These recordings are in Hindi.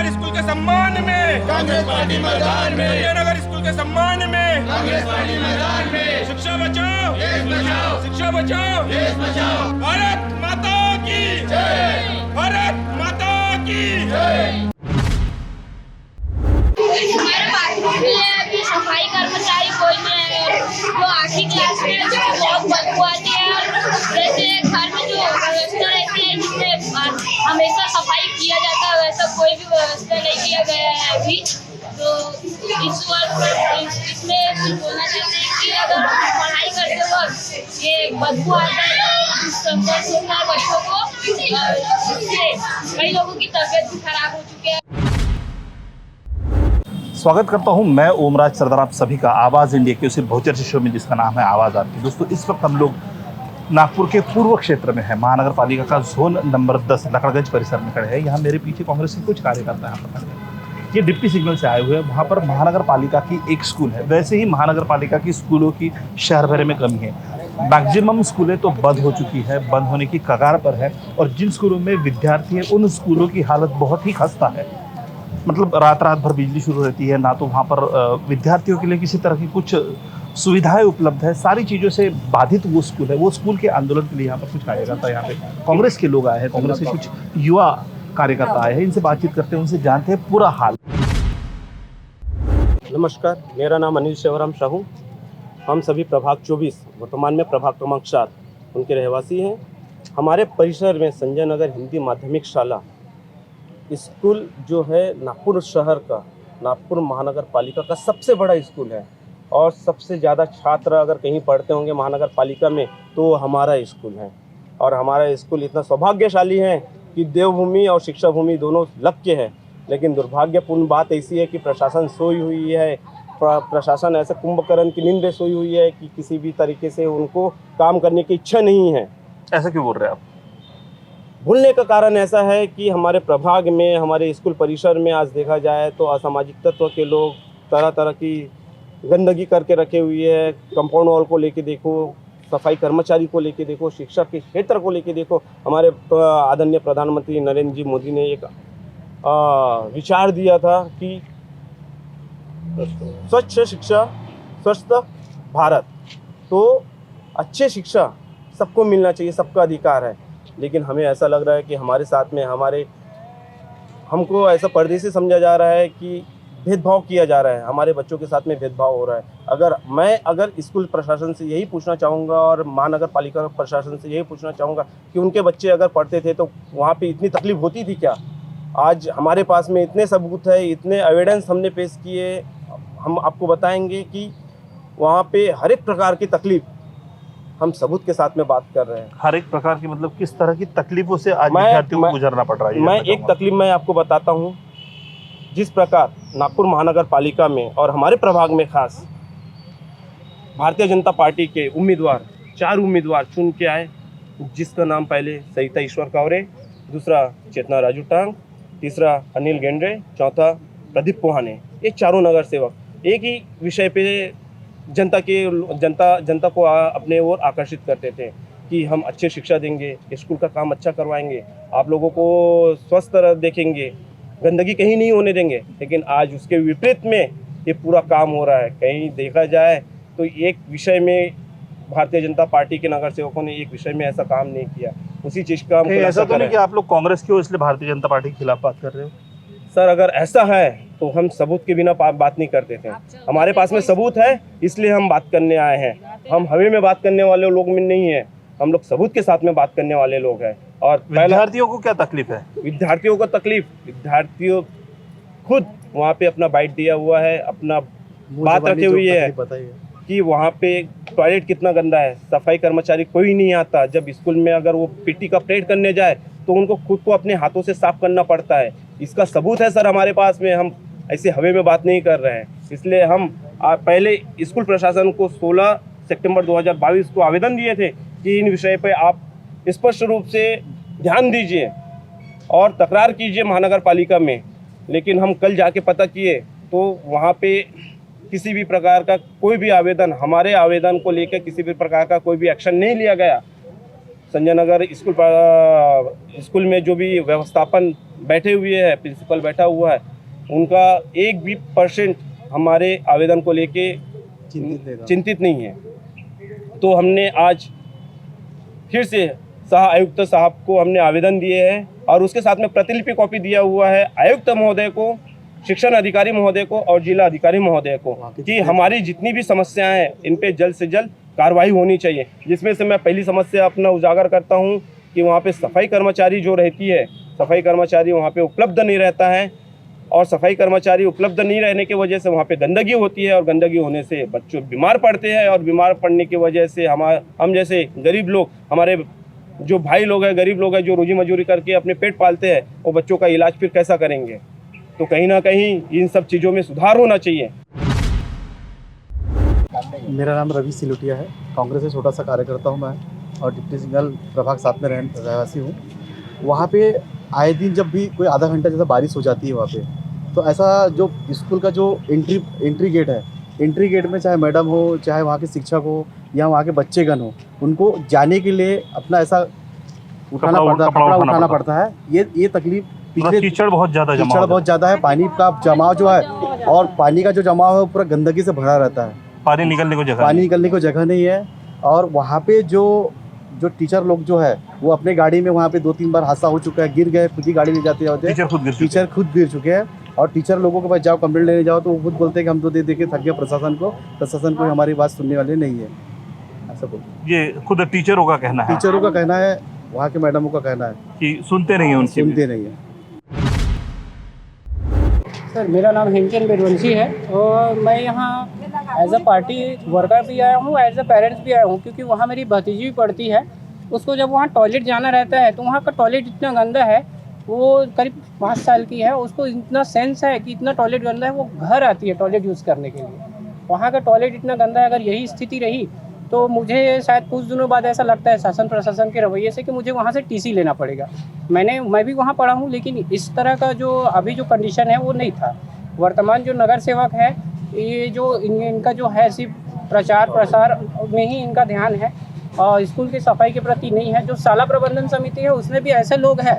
नगर स्कूल के सम्मान में कांग्रेस पार्टी मैदान में, संजय नगर स्कूल के सम्मान में कांग्रेस पार्टी मैदान में, शिक्षा बचाओ देश बचाओ, शिक्षा बचाओ देश बचाओ, भारत माता की जय, भारत माता की जय। हमारे बाथरूम में अभी सफाई कर्मचारी कोई नहीं है, जो 8वीं क्लास में जो बहुत बदबू आती है। जैसे घर में जो व्यवस्था रहती है जिसमें हमेशा सफाई किया जाता है, वैसा कोई भी व्यवस्था नहीं किया गया है अभी। तो इस वर्ष इसमें कुछ बोलना चाहते हैं कि अगर पढ़ाई करते वक्त ये बदबू आता है तो संघर्ष होता है बच्चों को, इससे कई लोगों की तबीयत भी खराब हो चुकी है। स्वागत करता हूं मैं ओमराज सरदार आप सभी का आवाज़ इंडिया के उसी बहुचर्चित शो में जिसका नाम है आवाज़ आपकी। दोस्तों, इस वक्त हम लोग नागपुर के पूर्व क्षेत्र में है, महानगर पालिका का जोन नंबर 10 लकड़गंज परिसर में खड़े हैं। यहाँ मेरे पीछे कांग्रेस के कुछ कार्यकर्ता यहाँ पर खड़े हैं। ये डिप्टी सिग्नल से आए हुए हैं। वहाँ पर महानगर पालिका की एक स्कूल है। वैसे ही महानगर पालिका की स्कूलों की शहर भर में कमी है। मैक्सिमम स्कूलें तो बंद हो चुकी है, बंद होने की कगार पर है। और जिन स्कूलों में विद्यार्थी हैं उन स्कूलों की हालत बहुत ही खस्ता है। मतलब रात भर बिजली शुरू रहती है, ना तो वहाँ पर विद्यार्थियों के लिए किसी तरह की कुछ सुविधाएं उपलब्ध है। सारी चीज़ों से बाधित वो स्कूल है। वो स्कूल के आंदोलन के लिए यहाँ पर कुछ कार्यकर्ता, यहाँ पे कांग्रेस के लोग आए हैं, कांग्रेस के कुछ युवा कार्यकर्ता आए हैं। इनसे बातचीत करते हैं, उनसे जानते हैं पूरा हाल। नमस्कार, मेरा नाम अनिल शिवराम साहू। हम सभी प्रभाग 24 वर्तमान में प्रभाग क्रमांक 4 उनके रहवासी हैं। हमारे परिसर में संजय नगर हिंदी माध्यमिक शाला स्कूल जो है नागपुर शहर का, नागपुर महानगर पालिका का सबसे बड़ा स्कूल है। और सबसे ज़्यादा छात्र अगर कहीं पढ़ते होंगे महानगर पालिका में तो हमारा स्कूल है। और हमारा स्कूल इतना सौभाग्यशाली है कि देवभूमि और शिक्षा भूमि दोनों लग के है। लेकिन दुर्भाग्यपूर्ण बात ऐसी है कि प्रशासन सोई हुई है। प्रशासन ऐसे कुंभकर्ण की नींद सोई हुई है कि किसी भी तरीके से उनको काम करने की इच्छा नहीं है। ऐसा क्यों बोल रहे हैं आप? भूलने का कारण ऐसा है कि हमारे प्रभाग में, हमारे स्कूल परिसर में आज देखा जाए तो असामाजिक तत्व के लोग तरह तरह की गंदगी करके रखे हुए है। कंपाउंड वॉल को लेके देखो, सफाई कर्मचारी को लेके देखो, शिक्षा के क्षेत्र को लेके देखो। हमारे आदरणीय प्रधानमंत्री नरेंद्र जी मोदी ने एक विचार दिया था कि स्वच्छ शिक्षा स्वस्थ भारत। तो अच्छे शिक्षा सबको मिलना चाहिए, सबका अधिकार है। लेकिन हमें ऐसा लग रहा है कि हमारे साथ में हमको ऐसा परदेसी समझा जा रहा है कि भेदभाव किया जा रहा है। हमारे बच्चों के साथ में भेदभाव हो रहा है। अगर स्कूल प्रशासन से यही पूछना चाहूँगा और महानगर पालिका प्रशासन से यही पूछना चाहूँगा कि उनके बच्चे अगर पढ़ते थे तो वहाँ पे इतनी तकलीफ होती थी क्या? आज हमारे पास में इतने सबूत है, इतने एविडेंस हमने पेश किए, हम आपको बताएंगे कि वहाँ पे हर एक प्रकार की तकलीफ हम सबूत के साथ में बात कर रहे हैं। हर एक प्रकार की मतलब किस तरह की तकलीफों से आज विद्यार्थियों को गुजरना पड़ रहा है? मैं एक तकलीफ मैं आपको बताता हूँ। जिस प्रकार नागपुर महानगर पालिका में और हमारे प्रभाग में खास भारतीय जनता पार्टी के उम्मीदवार 4 उम्मीदवार चुन के आए, जिसका नाम पहले सरिता ईश्वर कावरे, दूसरा चेतना राजू टांग, तीसरा अनिल गेंड्रे, चौथा प्रदीप पोहाने। ये चारों नगर सेवक एक ही विषय पे जनता को अपने ओर आकर्षित करते थे कि हम अच्छी शिक्षा देंगे, स्कूल का काम अच्छा करवाएंगे, आप लोगों को स्वस्थ देखेंगे, गंदगी कहीं नहीं होने देंगे। लेकिन आज उसके विपरीत में ये पूरा काम हो रहा है। कहीं देखा जाए तो एक विषय में भारतीय जनता पार्टी के नगर सेवकों ने एक विषय में ऐसा काम नहीं किया। उसी चीज़ का हम ऐसा तो नहीं कि आप लोग कांग्रेस के हो इसलिए भारतीय जनता पार्टी के खिलाफ बात कर रहे हो? सर, अगर ऐसा है तो हम सबूत के बिना बात नहीं करते थे। हमारे पास में सबूत है, इसलिए हम बात करने आए हैं। हम हवे में बात करने वाले लोग में नहीं है, हम लोग सबूत के साथ में बात करने वाले लोग हैं। और विद्यार्थियों को क्या तकलीफ है? विद्यार्थियों खुद वहाँ पे अपना बाइट दिया हुआ है, अपना बात रखे हुई है कि वहाँ पे टॉयलेट कितना गंदा है, सफाई कर्मचारी कोई नहीं आता। जब स्कूल में अगर वो पीटी का परेड करने जाए तो उनको खुद को अपने हाथों से साफ करना पड़ता है। इसका सबूत है सर हमारे पास में। हम ऐसे हवे में बात नहीं कर रहे हैं। इसलिए हम पहले स्कूल प्रशासन को 16 सितंबर 2022 को आवेदन दिए थे कि इन विषय पे आप स्पष्ट रूप से ध्यान दीजिए और तकरार कीजिए महानगर पालिका में। लेकिन हम कल जाके पता किए तो वहाँ पे किसी भी प्रकार का कोई भी आवेदन, हमारे आवेदन को लेकर किसी भी प्रकार का कोई भी एक्शन नहीं लिया गया। संजय नगर स्कूल में जो भी व्यवस्थापन बैठे हुए हैं, प्रिंसिपल बैठा हुआ है, उनका 1 भी % हमारे आवेदन को लेके चिंतित नहीं है। तो हमने आज फिर से आयुक्त साहब को हमने आवेदन दिए हैं और उसके साथ में प्रतिलिपि कॉपी दिया हुआ है आयुक्त महोदय को, शिक्षण अधिकारी महोदय को और जिला अधिकारी महोदय को कि हमारी जितनी भी समस्याएं हैं इन पे जल्द से जल्द कार्रवाई होनी चाहिए। जिसमें से मैं पहली समस्या अपना उजागर करता हूं कि वहां पे सफाई कर्मचारी जो रहती है, सफाई कर्मचारी वहां पे उपलब्ध नहीं रहता है और सफाई कर्मचारी उपलब्ध नहीं रहने की वजह से वहाँ पे गंदगी होती है और गंदगी होने से बच्चों बीमार पड़ते हैं और बीमार पड़ने की वजह से हम जैसे गरीब लोग, हमारे जो भाई लोग हैं, गरीब लोग हैं जो रोजी मजूरी करके अपने पेट पालते हैं, वो बच्चों का इलाज फिर कैसा करेंगे। तो कहीं ना कहीं इन सब चीज़ों में सुधार होना चाहिए। मेरा नाम रवि सिलुटिया है, कांग्रेस से छोटा सा कार्यकर्ता हूँ मैं और डिप्टी सिंगल प्रभाग 7 में रहवासी हूँ। वहाँ पे आए दिन जब भी कोई आधा घंटा जैसा बारिश हो जाती है वहाँ पे, तो ऐसा जो स्कूल का जो एंट्री गेट है, एंट्री गेट में चाहे मैडम हो, चाहे वहाँ के शिक्षक हो या वहाँ के बच्चेगण हो, उनको जाने के लिए अपना ऐसा कपड़ा उठाना पड़ता है। ये तकलीफ पिछले कीचड़ बहुत ज़्यादा है, पानी का जमाव जो है और पानी का जो जमाव है पूरा गंदगी से भरा रहता है, पानी निकलने को जगह नहीं है। और वहाँ पे जो टीचर लोग जो है वो अपने गाड़ी में वहाँ पे 2-3 बार हादसा हो चुका है, गिर गए, खुद ही गाड़ी ले जाते होते, टीचर खुद गिर चुके हैं। और टीचर लोगों के पास जाओ कंप्लेंट लेने जाओ तो वो खुद बोलते हैं कि हम तो दे के थक गए प्रशासन को हमारी बात सुनने वाले नहीं है, ऐसा बोलते। ये खुद टीचरों का कहना है, वहाँ के मैडमों का कहना है कि सुनते नहीं है। सर, मेरा नाम हेमचंद बिरवंशी है और मैं यहाँ एज अ पार्टी वर्कर भी आया हूँ, एज अ पेरेंट्स भी आया हूँ, क्योंकि वहाँ मेरी भतीजी भी पढ़ती है। उसको जब वहाँ टॉयलेट जाना रहता है तो वहाँ का टॉयलेट इतना गंदा है, वो करीब 5 साल की है, उसको इतना सेंस है कि इतना टॉयलेट गंदा है, वो घर आती है टॉयलेट यूज़ करने के लिए। वहाँ का टॉयलेट इतना गंदा है, अगर यही स्थिति रही तो मुझे शायद कुछ दिनों बाद ऐसा लगता है शासन प्रशासन के रवैये से कि मुझे वहाँ से टीसी लेना पड़ेगा। मैं भी वहाँ पढ़ा हूँ, लेकिन इस तरह का जो अभी जो कंडीशन है वो नहीं था। वर्तमान जो नगर सेवक है, ये जो इनका जो है सिर्फ प्रचार प्रसार में ही इनका ध्यान है और स्कूल की सफाई के प्रति नहीं है। जो शाला प्रबंधन समिति है उसमें भी ऐसे लोग हैं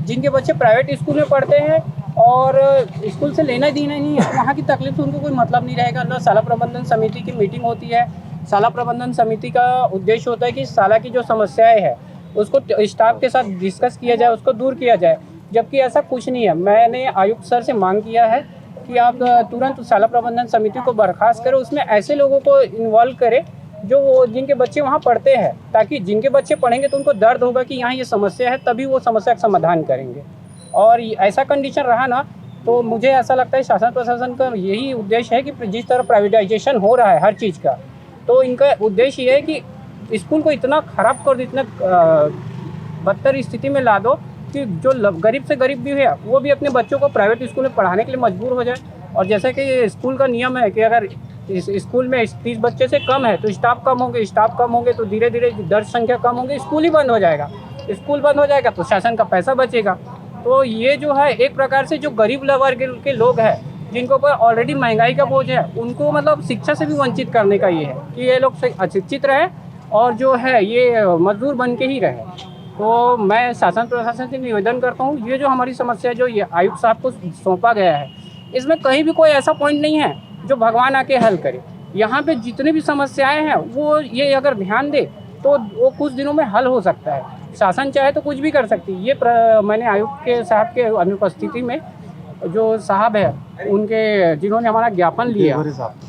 जिनके बच्चे प्राइवेट स्कूल में पढ़ते हैं और स्कूल से लेना देना नहीं है, वहाँ की तकलीफ से उनको कोई मतलब नहीं रहेगा। ना शाला प्रबंधन समिति की मीटिंग होती है। शाला प्रबंधन समिति का उद्देश्य होता है कि शाला की जो समस्याएं हैं उसको स्टाफ के साथ डिस्कस किया जाए, उसको दूर किया जाए, जबकि ऐसा कुछ नहीं है। मैंने आयुक्त सर से मांग किया है कि आप तुरंत शाला प्रबंधन समिति को बर्खास्त करें, उसमें ऐसे लोगों को इन्वॉल्व करें जो जिनके बच्चे वहाँ पढ़ते हैं, ताकि जिनके बच्चे पढ़ेंगे तो उनको दर्द होगा कि यहाँ ये समस्या है, तभी वो समस्या का समाधान करेंगे। और ऐसा कंडीशन रहा ना तो मुझे ऐसा लगता है शासन प्रशासन का यही उद्देश्य है कि जिस तरह प्राइवेटाइजेशन हो रहा है हर चीज़ का, तो इनका उद्देश्य ये है कि स्कूल को इतना ख़राब कर दो, इतना बदतर स्थिति में ला दो कि जो गरीब से गरीब भी है वो भी अपने बच्चों को प्राइवेट स्कूल में पढ़ाने के लिए मजबूर हो जाए। और जैसे कि स्कूल का नियम है कि अगर इस स्कूल में 30 बच्चे से कम है तो स्टाफ कम होंगे तो धीरे धीरे दर्ज संख्या कम होगी, स्कूल ही बंद हो जाएगा। स्कूल बंद हो जाएगा तो शासन का पैसा बचेगा। तो ये जो है एक प्रकार से जो गरीब वर्ग के लोग हैं जिनको पर ऑलरेडी महंगाई का बोझ है, उनको मतलब शिक्षा से भी वंचित करने का ये है कि ये लोग अशिक्षित रहे और जो है ये मजदूर बन के ही रहे। तो मैं शासन प्रशासन से निवेदन करता हूँ, ये जो हमारी समस्या जो ये आयुक्त साहब को सौंपा गया है, इसमें कहीं भी कोई ऐसा पॉइंट नहीं है जो भगवान आके हल करे। यहाँ पे जितनी भी समस्याएं हैं वो ये अगर ध्यान दे तो वो कुछ दिनों में हल हो सकता है। शासन चाहे तो कुछ भी कर सकती है। ये मैंने आयुक्त के साहब के अनुपस्थिति में जो साहब है उनके जिन्होंने हमारा ज्ञापन लिया,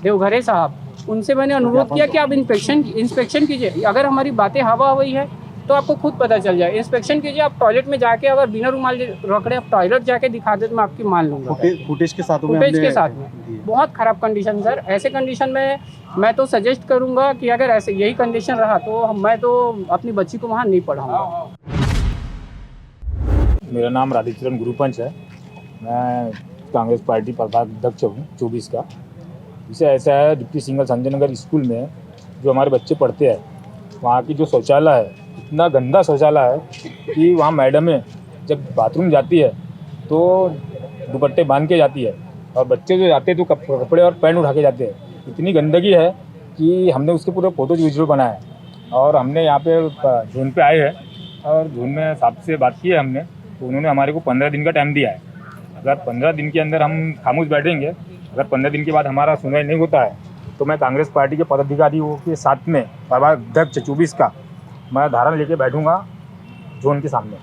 देवघरे साहब, उनसे मैंने अनुरोध किया कि आप इंस्पेक्शन कीजिए। अगर हमारी बातें हवा हुई है तो आपको खुद पता चल जाए, इंस्पेक्शन कीजिए। आप टॉयलेट में जाके अगर बिना रुमाल रखड़े आप टॉयलेट जाके दिखा दे तो मैं आपकी मान लूँगा। फुटेज के साथ में बहुत ख़राब कंडीशन सर। ऐसे कंडीशन में मैं तो सजेस्ट करूँगा कि अगर ऐसे यही कंडीशन रहा तो मैं तो अपनी बच्ची को वहाँ नहीं पढ़ाऊँगा। मेरा नाम राधेचरण गुरुपंच है, मैं कांग्रेस पार्टी प्रभाग अध्यक्ष हूँ 24 का। इसे ऐसा है, deputy single Sanjay Nagar school में जो हमारे बच्चे पढ़ते हैं वहाँ की जो शौचालय है, इतना गंदा शौचालय है कि वहाँ मैडमें जब बाथरूम जाती है तो दुपट्टे बांध के जाती है और बच्चे जो जाते हैं तो कपड़े और पैंट उठा के जाते हैं। इतनी गंदगी है कि हमने उसके पूरे फोटोज विजुअल बनाए और हमने यहाँ पे जोन पे आए हैं और जोन में साहब से बात की है हमने, तो उन्होंने हमारे को 15 दिन का टाइम दिया है। अगर 15 दिन के अंदर हम खामोश बैठेंगे, अगर 15 दिन के बाद हमारा सुनवाई नहीं होता है, तो मैं कांग्रेस पार्टी के पदाधिकारियों के साथ में प्रभागाध्यक्ष 24 का मैं धारण लेके बैठूंगा जोन के सामने।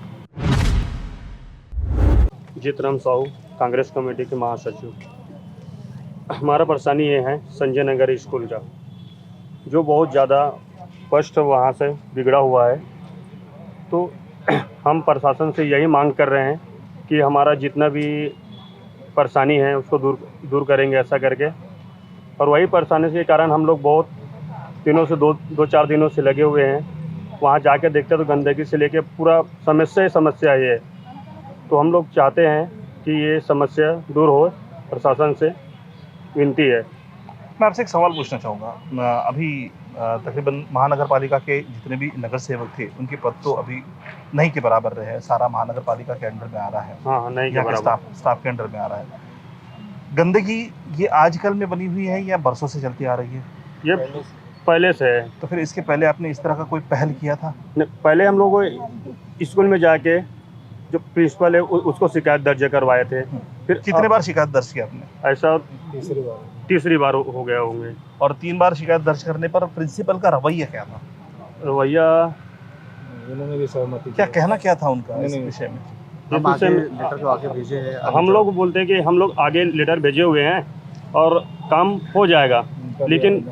जीतराम साहू, कांग्रेस कमेटी के महासचिव। हमारा परेशानी ये है संजय नगर स्कूल का, जो बहुत ज़्यादा स्पष्ट वहाँ से बिगड़ा हुआ है। तो हम प्रशासन से यही मांग कर रहे हैं कि हमारा जितना भी परेशानी है उसको दूर करेंगे ऐसा करके। और वही परेशानी के कारण हम लोग बहुत दिनों से दो चार दिनों से लगे हुए हैं। वहाँ जाके देखते तो गंदगी से लेके पूरा समस्या ये है। तो हम लोग चाहते हैं कि ये समस्या दूर हो, प्रशासन से विनती है। मैं आपसे एक सवाल पूछना चाहूँगा। अभी तकरीबन महानगर पालिका के जितने भी नगर सेवक थे उनके पद तो अभी नहीं के बराबर रहे हैं, सारा महानगर पालिका के अंडर में आ रहा है। हाँ, नहीं के बराबर स्टाफ के अंडर में आ रहा है। गंदगी ये आजकल में बनी हुई है या बरसों से चलती आ रही है? ये पहले से है। तो फिर इसके पहले आपने इस तरह का कोई पहल किया था? पहले हम लोग स्कूल में जाके जो प्रिंसिपल है उसको शिकायत दर्ज करवाए थे। फिर कितने बार शिकायत दर्ज किया आपने? ऐसा तीसरी बार हो गया होंगे। और 3 बार शिकायत दर्ज करने पर प्रिंसिपल का रवैया क्या था? रवैया उन्होंने भी सहमति क्या कहना क्या था उनका इस विषय में? हम आगे लेटर जो आगे भेजे हैं, हम लोग बोलते हैं कि हम लोग आगे लेटर भेजे हुए हैं और काम हो जाएगा, लेकिन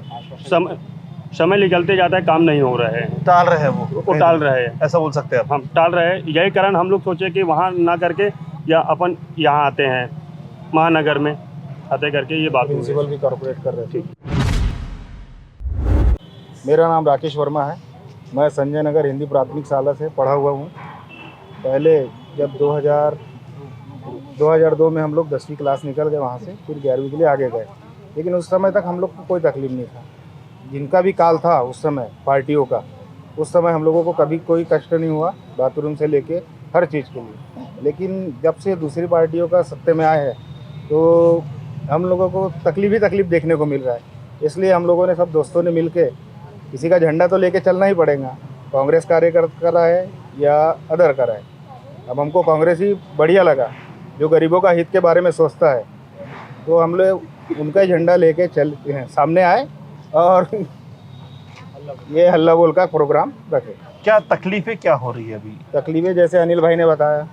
समय निकलते जाता है, काम नहीं हो रहा है। टाल रहे हैं वो टाल रहे हैं, ऐसा बोल सकते हैं आप? हम टाल रहे हैं। यही कारण हम लोग सोचे कि वहाँ ना करके या अपन यहाँ आते हैं महानगर में आते करके ये बात प्रिंसिपल भी कॉर्पोरेट कर रहे थे। मेरा नाम राकेश वर्मा है। मैं संजय नगर हिंदी प्राथमिक शाला से पढ़ा हुआ हूँ। पहले जब 2002 में हम लोग 10वीं क्लास निकल गए वहाँ से, फिर 11वीं के लिए आगे गए, लेकिन उस समय तक हम लोग को कोई तकलीफ नहीं था। जिनका भी काल था उस समय पार्टियों का, उस समय हम लोगों को कभी कोई कष्ट नहीं हुआ, बाथरूम से लेके हर चीज़ के लिए। लेकिन जब से दूसरी पार्टियों का सत्ते में आए हैं तो हम लोगों को तकलीफ ही तकलीफ देखने को मिल रहा है। इसलिए हम लोगों ने सब दोस्तों ने मिलके किसी का झंडा तो लेके चलना ही पड़ेगा, कांग्रेस कार्यकर्ता का है या अदर का है। अब हमको कांग्रेस ही बढ़िया लगा, जो गरीबों का हित के बारे में सोचता है। तो हम लोग उनका झंडा लेके चल सामने आए और ये हल्ला बोल का प्रोग्राम रखे। क्या तकलीफें क्या हो रही है अभी? तकलीफें जैसे अनिल भाई ने बताया,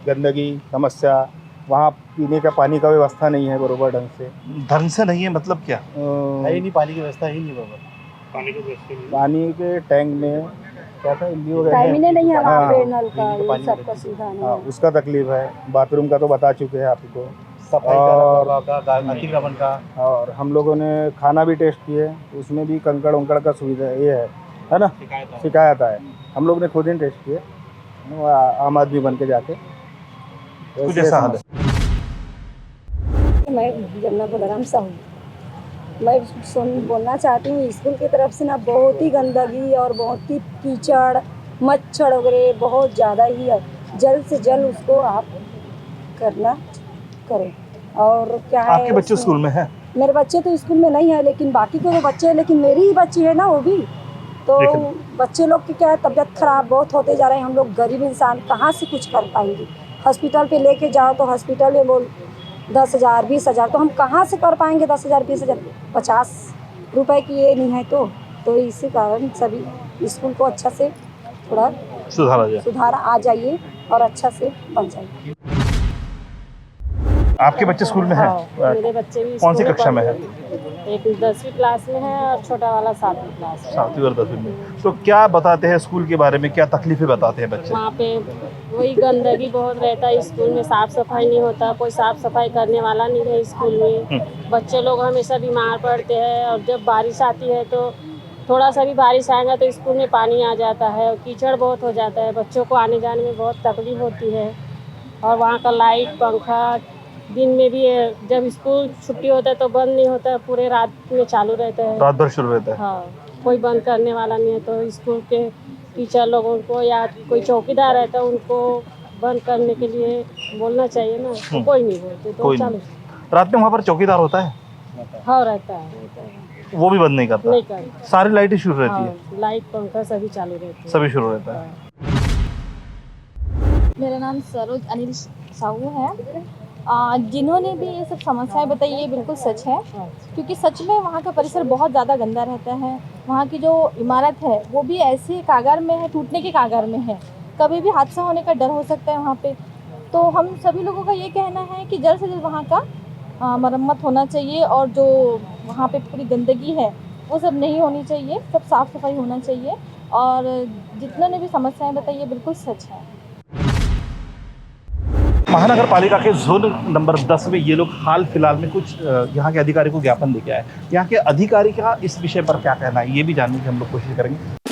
गंदगी समस्या, वहाँ पीने का पानी का व्यवस्था नहीं है बरोबर ढंग से। ढंग से नहीं है मतलब क्या? है ही नहीं, पानी की व्यवस्था ही नहीं बरोबर। पानी के टैंक में क्या था, इल्ली वगैरह नहीं है वहाँ पे, हाँ, नल का ये सबका सुविधा नहीं हाँ, उसका तकलीफ है। बाथरूम का तो बता चुके हैं आपको, सफाई का, अतिक्रमण का। और हम लोगों ने खाना भी टेस्ट किए, उसमें भी कंकड़ उंकड़ का सुविधा ये है ना, शिकायत है। हम लोग ने खुद ही टेस्ट किए, आम आदमी बन के जाके। कुछ ऐसा हाल है। मैं जमुना बलराम साहू, मैं बोलना चाहती हूँ स्कूल की तरफ से ना बहुत ही गंदगी और बहुत ही कीचड़ मच्छर वगैरह बहुत ज़्यादा ही है। जल्द से जल्द उसको आप करें। और क्या है, आपके बच्चे स्कूल में हैं? मेरे बच्चे तो स्कूल में नहीं है, लेकिन बाकी के जो बच्चे हैं, लेकिन मेरी ही बच्ची है ना वो भी। तो बच्चे लोग की क्या है, तबीयत खराब बहुत होते जा रहे हैं। हम लोग गरीब इंसान कहाँ से कुछ कर पाएंगे? हॉस्पिटल पे लेके जाओ तो हॉस्पिटल में बोल 10,000 20,000, तो हम कहाँ से कर पाएंगे 10,000 20,000? 50 रुपए की ये नहीं है। तो इसी कारण सभी स्कूल को अच्छा से थोड़ा सुधार आ जाइए और अच्छा से बन जाइए। आपके बच्चे स्कूल में हैं? मेरे बच्चे भी कौन सी कक्षा में है? एक 10वीं क्लास में है और छोटा वाला 7वीं क्लास में। 7वीं और 10वीं में। तो क्या बताते हैं स्कूल के बारे में, क्या तकलीफें बताते हैं बच्चे? वहाँ पे वही गंदगी बहुत रहता है, स्कूल में साफ सफाई नहीं होता, कोई साफ सफाई करने वाला नहीं है स्कूल में। बच्चे लोग हमेशा बीमार पड़ते हैं, और जब बारिश आती है तो थोड़ा सा भी बारिश आएगा तो स्कूल में पानी आ जाता है और कीचड़ बहुत हो जाता है। बच्चों को आने जाने में बहुत तकलीफ होती है। और वहाँ का लाइट पंखा दिन में भी जब स्कूल छुट्टी होता है तो बंद नहीं होता है, पूरे रात में चालू रहता है, रात भर शुरू रहता है। हाँ, कोई बंद करने वाला नहीं है। तो स्कूल के टीचर लोगों को या कोई चौकीदार रहता है उनको बंद करने के लिए बोलना चाहिए ना, तो कोई नहीं बोलते, तो चालू। रात में वहाँ पर चौकीदार होता है? हाँ, रहता है। वो भी बंद नहीं करता? नहीं करता। सारी लाइटें शुरू रहती है? हाँ, लाइट पंखा सभी चालू रहते हैं। सभी शुरू रहता है। मेरा नाम सरोज अनिल साहू है। जिन्होंने भी ये सब समस्याएं बताई ये बिल्कुल सच है, क्योंकि सच में वहाँ का परिसर बहुत ज़्यादा गंदा रहता है। वहाँ की जो इमारत है वो भी ऐसे कागार में है, टूटने के कागार में है, कभी भी हादसा होने का डर हो सकता है वहाँ पे। तो हम सभी लोगों का ये कहना है कि जल्द से जल्द वहाँ का मरम्मत होना चाहिए, और जो वहाँ पे पूरी गंदगी है वो सब नहीं होनी चाहिए, सब साफ़ सफाई होना चाहिए। और जितनों ने भी समस्याएं बताई ये बिल्कुल सच है। महानगर पालिका के जोन नंबर 10 में ये लोग हाल फिलहाल में कुछ यहाँ के अधिकारी को ज्ञापन देके आए। यहाँ के अधिकारी का इस विषय पर क्या कहना है ये भी जानने की हम लोग कोशिश करेंगे।